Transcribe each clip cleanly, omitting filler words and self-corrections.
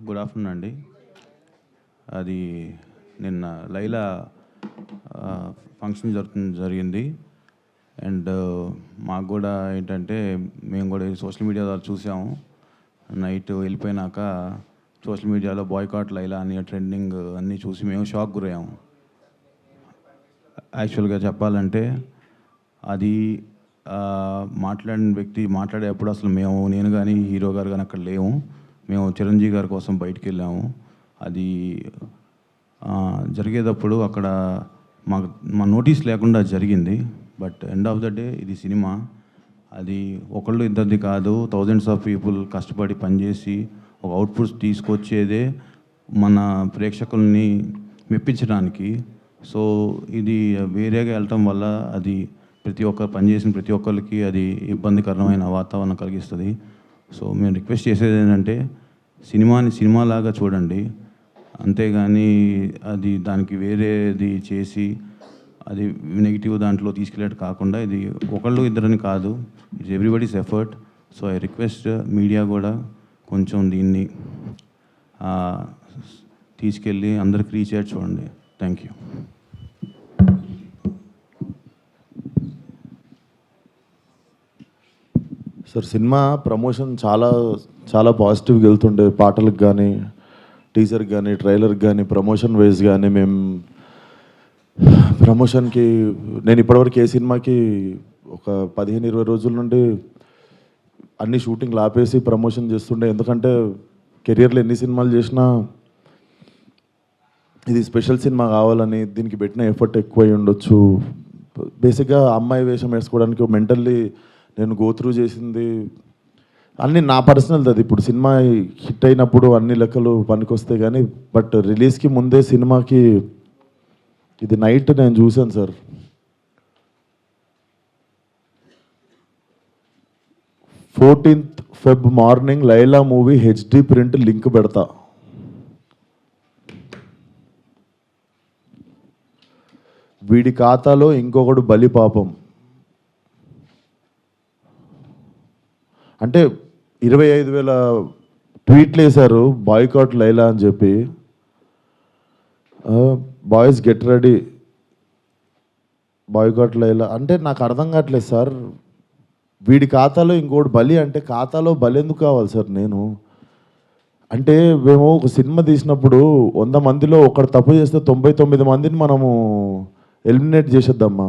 Good afternoon అండి. అది నిన్న లైలా ఫంక్షన్ జరిగింది. అండ్ మాకు కూడా ఏంటంటే మేము కూడా సోషల్ మీడియా ద్వారా చూసాము. నైట్ వెళ్ళిపోయినాక సోషల్ మీడియాలో బాయ్కాట్ లైలా అని ట్రెండింగ్ అన్నీ చూసి మేము షాక్ గురయ్యాము. యాక్చువల్గా చెప్పాలంటే అది మాట్లాడిన వ్యక్తి మాట్లాడేటప్పుడు అసలు నేను కానీ హీరో గారు కానీ అక్కడ లేము. మేము చిరంజీవి గారి కోసం బయటికి వెళ్ళాము. అది జరిగేటప్పుడు అక్కడ మా నోటీస్ లేకుండా జరిగింది. But end of the day ఇది సినిమా. అది ఒకళ్ళు ఇద్దరిది కాదు, థౌజండ్స్ ఆఫ్ పీపుల్ కష్టపడి పనిచేసి ఒక అవుట్పుట్స్ తీసుకొచ్చేదే మన ప్రేక్షకుల్ని మెప్పించడానికి. సో ఇది వేరేగా వెళ్ళటం వల్ల అది పనిచేసిన ప్రతి ఒక్కరికి అది ఇబ్బందికరమైన వాతావరణం కలిగిస్తుంది. సో మేము రిక్వెస్ట్ చేసేది ఏంటంటే సినిమాని సినిమాలాగా చూడండి, అంతేగాని అది దానికి వేరేది చేసి అది నెగిటివ్ దాంట్లో తీసుకెళ్ళేట్టు కాకుండా ఇది ఒకళ్ళు ఇద్దరని కాదు, it's everybody's effort. So I request media కూడా కొంచెం దీన్ని తీసుకెళ్ళి అందరికి రీచ్ అయ్యేట్టు చూడండి. Thank you. Sir, cinema promotion చాలా చాలా పాజిటివ్గా వెళ్తుండే. పాటలకు కానీ, టీజర్కి కానీ, ట్రైలర్కి కానీ, ప్రమోషన్ వైజ్ కానీ మేము ప్రమోషన్కి నేను ఇప్పటివరకు ఏ సినిమాకి ఒక 15-20 రోజుల నుండి అన్ని షూటింగ్లు ఆపేసి ప్రమోషన్ చేస్తుండే. ఎందుకంటే కెరియర్లో ఎన్ని సినిమాలు చేసినా ఇది స్పెషల్ సినిమా కావాలని దీనికి పెట్టిన ఎఫర్ట్ ఎక్కువై ఉండొచ్చు. బేసిక్గా అమ్మాయి వేషం వేసుకోవడానికి మెంటల్లీ నేను గోత్రూ చేసింది అన్నీ నా పర్సనల్ది. అది ఇప్పుడు సినిమా హిట్ అయినప్పుడు అన్ని లెక్కలు పనికొస్తాయి కానీ, బట్ రిలీజ్కి ముందే సినిమాకి ఇది నైట్ నేను చూశాను sir. 14th Feb morning Laila movie HD print link పెడతా. వీడి ఖాతాలో ఇంకొకడు బలి పాపం. అంటే 25,000 ట్వీట్లు వేశారు బాయ్కాట్ లైలా అని చెప్పి. Boys get ready, boycott Laila అంటే నాకు అర్థం కావట్లేదు సార్. వీడి ఖాతాలో ఇంకోటి బలి అంటే ఖాతాలో బలి ఎందుకు కావాలి సార్? నేను అంటే మేము ఒక సినిమా తీసినప్పుడు 100 మందిలో ఒకడు తప్పు చేస్తే 99 మందిని మనము ఎలిమినేట్ చేసేద్దామా?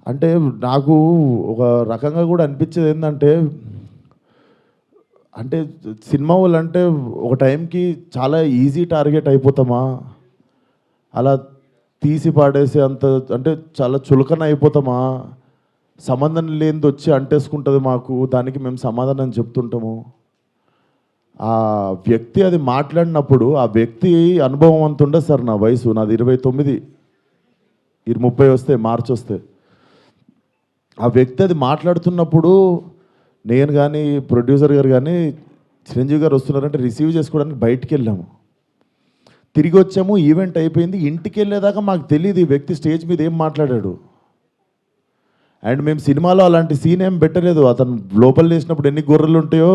అంటే నాకు ఒక రకంగా కూడా అనిపించేది ఏంటంటే, అంటే సినిమా వాళ్ళు అంటే ఒక టైంకి చాలా ఈజీ టార్గెట్ అయిపోతామా? అలా తీసి పాడేసి అంత అంటే చాలా చులకన అయిపోతామా? సంబంధం లేనిది వచ్చి అంటేసుకుంటుంది మాకు, దానికి మేము సమాధానం చెప్తుంటాము. ఆ వ్యక్తి అది మాట్లాడినప్పుడు ఆ వ్యక్తి అనుభవం అంత ఉండదు సార్. నా వయసు నాది 29, 30 వస్తే మార్చి వస్తే. ఆ వ్యక్తి అది మాట్లాడుతున్నప్పుడు నేను కానీ ప్రొడ్యూసర్ గారు కానీ చిరంజీవి గారు వస్తున్నారంటే రిసీవ్ చేసుకోవడానికి బయటికి వెళ్ళాము. తిరిగి వచ్చాము, ఈవెంట్ అయిపోయింది. ఇంటికి వెళ్ళేదాకా మాకు తెలియదు ఈ వ్యక్తి స్టేజ్ మీద ఏం మాట్లాడాడు. అండ్ మేము సినిమాలో అలాంటి సీన్ ఏం పెట్టలేదు. అతను లోపల వేసినప్పుడు ఎన్ని గొర్రెలు ఉంటాయో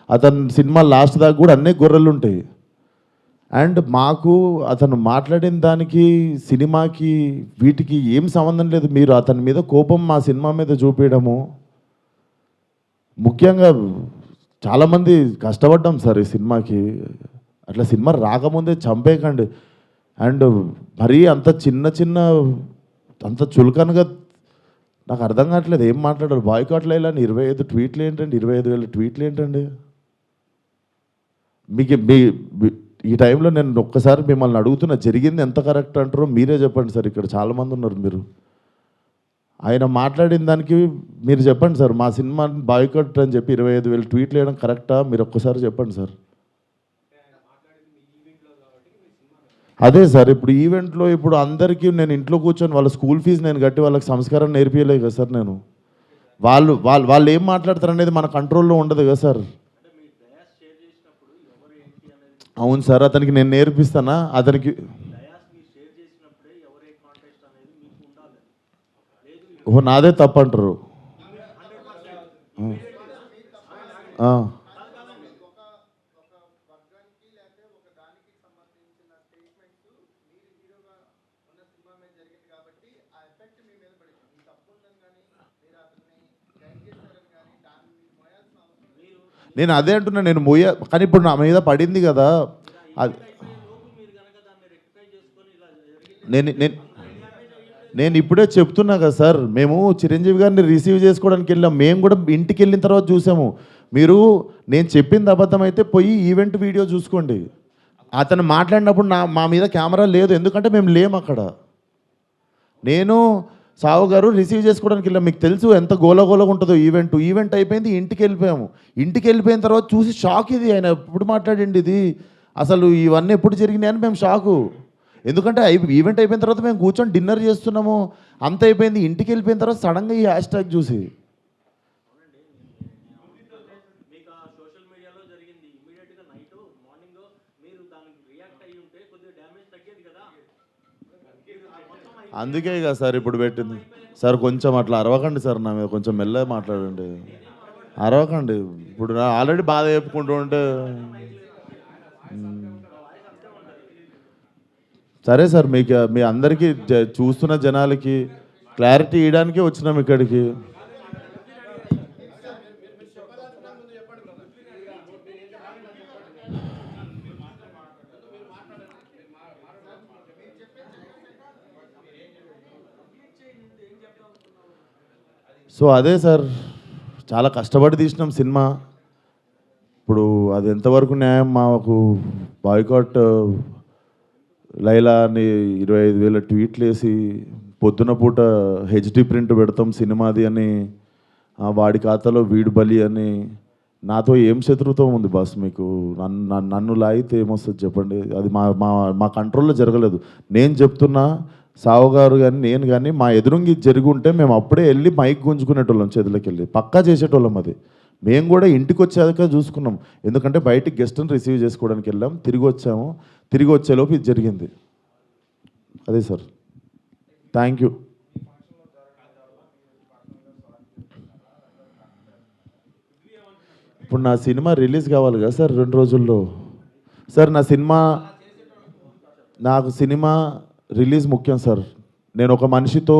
అతను సినిమా లాస్ట్ దాకా కూడా అన్నీ గొర్రెలు ఉంటాయి. అండ్ మాకు అతను మాట్లాడిన దానికి సినిమాకి వీటికి ఏం సంబంధం లేదు. మీరు అతని మీద కోపం మా సినిమా మీద చూపించడము. ముఖ్యంగా చాలామంది కష్టపడ్డాం సార్ ఈ సినిమాకి. అట్లా సినిమా రాకముందే చంపేయకండి. అండ్ మరీ అంత చిన్న అంత చులకనగా నాకు అర్థం కావట్లేదు ఏం మాట్లాడారు. బాయ్కాట్ లైలా అని 25 ట్వీట్లు ఏంటండి? 25,000 ట్వీట్లు ఏంటండి? మీకు ఈ టైంలో నేను ఒక్కసారి మిమ్మల్ని అడుగుతున్నా, జరిగింది ఎంత కరెక్ట్ అంటారో మీరే చెప్పండి సార్. ఇక్కడ చాలామంది ఉన్నారు. మీరు ఆయన మాట్లాడిన దానికి మీరు చెప్పండి సార్. మా సినిమా బాయ్కాట్ అని చెప్పి 25,000 ట్వీట్లు వేయడం కరెక్టా? మీరు ఒక్కసారి చెప్పండి సార్. అదే సార్, ఇప్పుడు ఈవెంట్లో ఇప్పుడు అందరికీ నేను ఇంట్లో కూర్చొని వాళ్ళ స్కూల్ ఫీజు నేను కట్టి వాళ్ళకి సంస్కారం నేర్పించలేదు కదా సార్. నేను వాళ్ళు ఏం మాట్లాడతారు అనేది మన కంట్రోల్లో ఉండదు కదా సార్. అవును సార్, అతనికి నేను నేర్పిస్తానా? అతనికి నాదే తప్పు అంటారు. నేను అదే అంటున్నా, నేను కానీ ఇప్పుడు నా మీద పడింది కదా అది. నేను నేను నేను ఇప్పుడే చెప్తున్నా కదా సార్, మేము చిరంజీవి గారిని రిసీవ్ చేసుకోవడానికి వెళ్ళాం, మేము కూడా ఇంటికి వెళ్ళిన తర్వాత చూసాము. మీరు నేను చెప్పింది అబద్ధం అయితే పోయి ఈవెంట్ వీడియో చూసుకోండి. అతను మాట్లాడినప్పుడు మా మీద కెమెరా లేదు, ఎందుకంటే మేము లేము అక్కడ. నేను సావు గారు రిసీవ్ చేసుకోవడానికి వెళ్ళాం, మీకు తెలుసు ఎంత గోలగోలగా ఉంటుందో ఈవెంట్ అయిపోయింది, ఇంటికి వెళ్ళిపోయాము. ఇంటికి వెళ్ళిపోయిన తర్వాత చూసి షాక్, ఇది ఆయన ఎప్పుడు మాట్లాడండి, ఇది అసలు ఇవన్నీ ఎప్పుడు జరిగినాయని మేము షాకు. ఎందుకంటే ఈవెంట్ అయిపోయిన తర్వాత మేము కూర్చొని డిన్నర్ చేస్తున్నాము, అంత అయిపోయింది. ఇంటికి వెళ్ళిపోయిన తర్వాత సడన్గా ఈ హ్యాష్ ట్యాగ్ చూసి అందుకే కదా సార్ ఇప్పుడు పెట్టింది. సార్ కొంచెం అట్లా అరవకండి సార్, నా మీద కొంచెం మెల్లగా మాట్లాడండి, అరవకండి. ఇప్పుడు నా ఆల్రెడీ బాధ చెప్పుకుంటూ ఉంటే సరే సార్, మీకు మీ అందరికీ చూస్తున్న జనాలకి క్లారిటీ ఇవ్వడానికే వచ్చినాం ఇక్కడికి. సో అదే సార్, చాలా కష్టపడి తీసినాం సినిమా. ఇప్పుడు అది ఎంతవరకు న్యాయం? మాకు బాయ్కాట్ లైలా అని 25,000 ట్వీట్లు వేసి పొద్దున పూట హెచ్డి ప్రింట్ పెడతాం సినిమాది అని, వాడి ఖాతాలో వీడు బలి అని. నాతో ఏం శత్రుత్వం ఉంది బాస్ మీకు? నన్ను లాగితే ఏమొస్తుంది చెప్పండి? అది మా మా మా కంట్రోల్లో జరగలేదు. నేను చెప్తున్నా, సావు గారు కానీ నేను కానీ మా ఎదురుంగి జరిగి ఉంటే మేము అప్పుడే వెళ్ళి మైక్ గుంజుకునేటోళ్ళం, చేతులకి వెళ్ళి పక్కా చేసేటోళ్ళం. అది మేము కూడా ఇంటికి వచ్చాక చూసుకున్నాం, ఎందుకంటే బయటికి గెస్ట్ని రిసీవ్ చేసుకోవడానికి వెళ్ళాం, తిరిగి వచ్చాము. తిరిగి వచ్చేలోపు ఇది జరిగింది. అదే సార్, థ్యాంక్ యూ. ఇప్పుడు నా సినిమా రిలీజ్ కావాలి కదా సార్ 2 రోజుల్లో. సార్ నాకు సినిమా రిలీజ్ ముఖ్యం సార్. నేను ఒక మనిషితో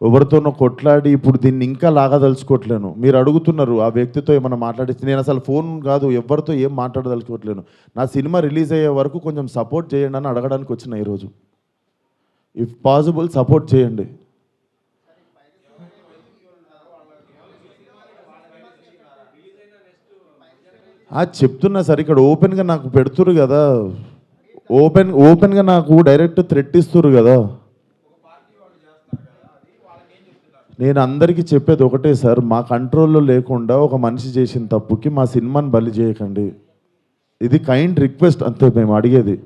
ఎవరితోనో కొట్లాడి ఇప్పుడు దీన్ని ఇంకా లాగదలుచుకోవట్లేను. మీరు అడుగుతున్నారు ఆ వ్యక్తితో ఏమైనా మాట్లాడి, నేను అసలు ఫోన్ కాదు ఎవరితో ఏం మాట్లాడదలుచుకోవట్లేను. నా సినిమా రిలీజ్ అయ్యే వరకు కొంచెం సపోర్ట్ చేయండి అని అడగడానికి వచ్చిన ఈరోజు. ఇఫ్ పాసిబుల్ సపోర్ట్ చేయండి. చెప్తున్నా సార్, ఇక్కడ ఓపెన్గా నాకు పెడుతురు కదా, ఓపెన్గా నాకు డైరెక్ట్ థ్రెట్ ఇస్తురు కదా. నేను అందరికీ చెప్పేది ఒకటే సార్, మా కంట్రోల్లో లేకుండా ఒక మనిషి చేసిన తప్పుకి మా సినిమాని బలి చేయకండి. ఇది కైండ్ రిక్వెస్ట్ అంతే మేము అడిగేది.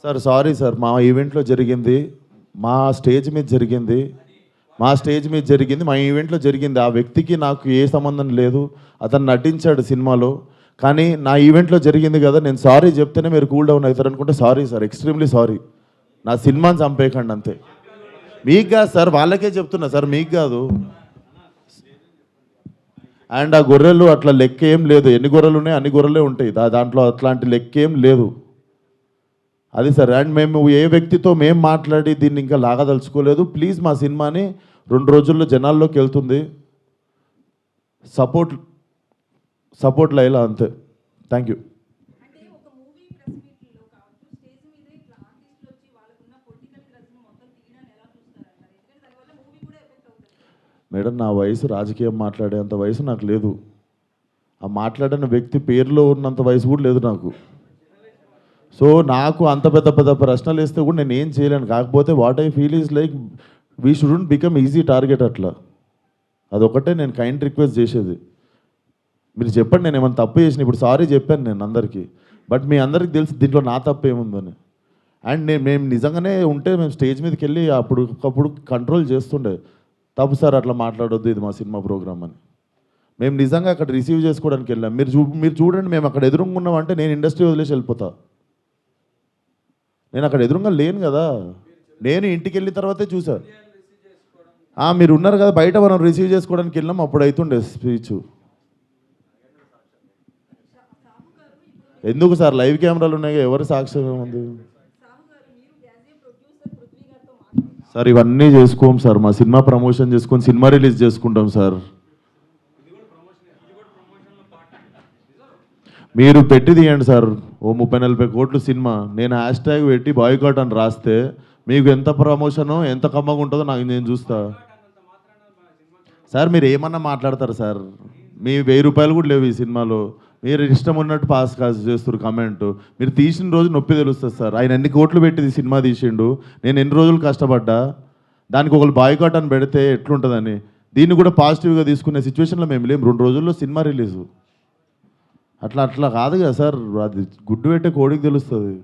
సార్ సారీ సార్, మా ఈవెంట్లో జరిగింది, మా స్టేజ్ మీద జరిగింది, మా ఈవెంట్లో జరిగింది. ఆ వ్యక్తికి నాకు ఏ సంబంధం లేదు, అతను నటించాడు సినిమాలో. కానీ నా ఈవెంట్లో జరిగింది కదా, నేను సారీ చెప్తేనే మీరు కూల్ డౌన్ అవుతారు అనుకుంటే సారీ సార్, ఎక్స్ట్రీమ్లీ సారీ. నా సినిమాని చంపేయకండి అంతే. మీకు కాదు సార్, వాళ్ళకే చెప్తున్నా సార్, మీకు కాదు. అండ్ ఆ గొర్రెలు అట్లా లెక్క ఏం లేదు, ఎన్ని గొర్రెలు ఉన్నాయి అన్ని గొర్రెలే ఉంటాయి, దాంట్లో అట్లాంటి లెక్క ఏం లేదు. అది సార్. అండ్ మేము ఏ వ్యక్తితో మేము మాట్లాడి దీన్ని ఇంకా లాగదలుచుకోలేదు. ప్లీజ్ మా సినిమాని 2 రోజుల్లో జనాల్లోకి వెళ్తుంది, సపోర్ట్ లైలా అంతే. Thank you. మేడం, నా వయసు రాజకీయం మాట్లాడేంత వయసు నాకు లేదు. ఆ మాట్లాడిన వ్యక్తి పేరులో ఉన్నంత వయసు కూడా లేదు నాకు. సో నాకు అంత పెద్ద ప్రశ్నలు వేస్తే కూడా నేను ఏం చేయలేను. కాకపోతే what I feel is like we shouldn't become easy target అట్లా. అదొకటే నేను కైండ్ రిక్వెస్ట్ చేసేది. మీరు చెప్పండి నేను ఏమైనా తప్పు చేసిన, ఇప్పుడు సారీ చెప్పాను నేను అందరికీ, బట్ మీ అందరికీ తెలుసు దీంట్లో నా తప్పు ఏముందని. అండ్ మేము నిజంగానే ఉంటే మేము స్టేజ్ మీదకి వెళ్ళి అప్పుడు కంట్రోల్ చేస్తుండే, తప్పు సార్ అట్లా మాట్లాడొద్దు, ఇది మా సినిమా ప్రోగ్రామ్ అని. మేము నిజంగా అక్కడ రిసీవ్ చేసుకోవడానికి వెళ్ళాం. మీరు చూడండి, మేము అక్కడ ఎదురుకున్నాం అంటే నేను ఇండస్ట్రీ వదిలేసి వెళ్ళిపోతా. నేను అక్కడ ఎదురుగా లేను కదా, నేను ఇంటికి వెళ్ళిన తర్వాతే చూసా. మీరు ఉన్నారు కదా బయట మనం రిసీవ్ చేసుకోవడానికి వెళ్ళాం, అప్పుడు అవుతుండే స్పీచ్. ఎందుకు సార్ లైవ్ కెమెరాలు ఉన్నాయి, ఎవరు సాక్ష్యం ఉంది సార్? ఇవన్నీ చేసుకోం సార్, మా సినిమా ప్రమోషన్ చేసుకొని సినిమా రిలీజ్ చేసుకుంటాం సార్. మీరు పెట్టి తీయండి సార్, ఓ 30-40 కోట్లు సినిమా, నేను హ్యాష్ ట్యాగ్ పెట్టి బాయ్కాట్ అని రాస్తే మీకు ఎంత ప్రమోషనో ఎంత కమ్మగా ఉంటుందో నేను చూస్తా సార్. మీరు ఏమన్నా మాట్లాడతారు సార్, మీ 1000 రూపాయలు కూడా లేవు ఈ సినిమాలో, మీరు ఇష్టం ఉన్నట్టు పాస్ కాస్ చేస్తారు కమెంట్. మీరు తీసిన రోజు నొప్పి తెలుస్తుంది సార్. ఆయన ఎన్ని కోట్లు పెట్టి సినిమా తీసిండు, నేను ఎన్ని రోజులు కష్టపడ్డా, దానికి ఒకళ్ళు బాయ్కాట్ అని పెడితే ఎట్లుంటుందని. దీన్ని కూడా పాజిటివ్గా తీసుకునే సిచ్యువేషన్లో మేము లేము. 2 రోజుల్లో సినిమా రిలీజు, అట్లా కాదు కదా సార్, అది గుడ్డు పెట్టే కోడికి తెలుస్తుంది.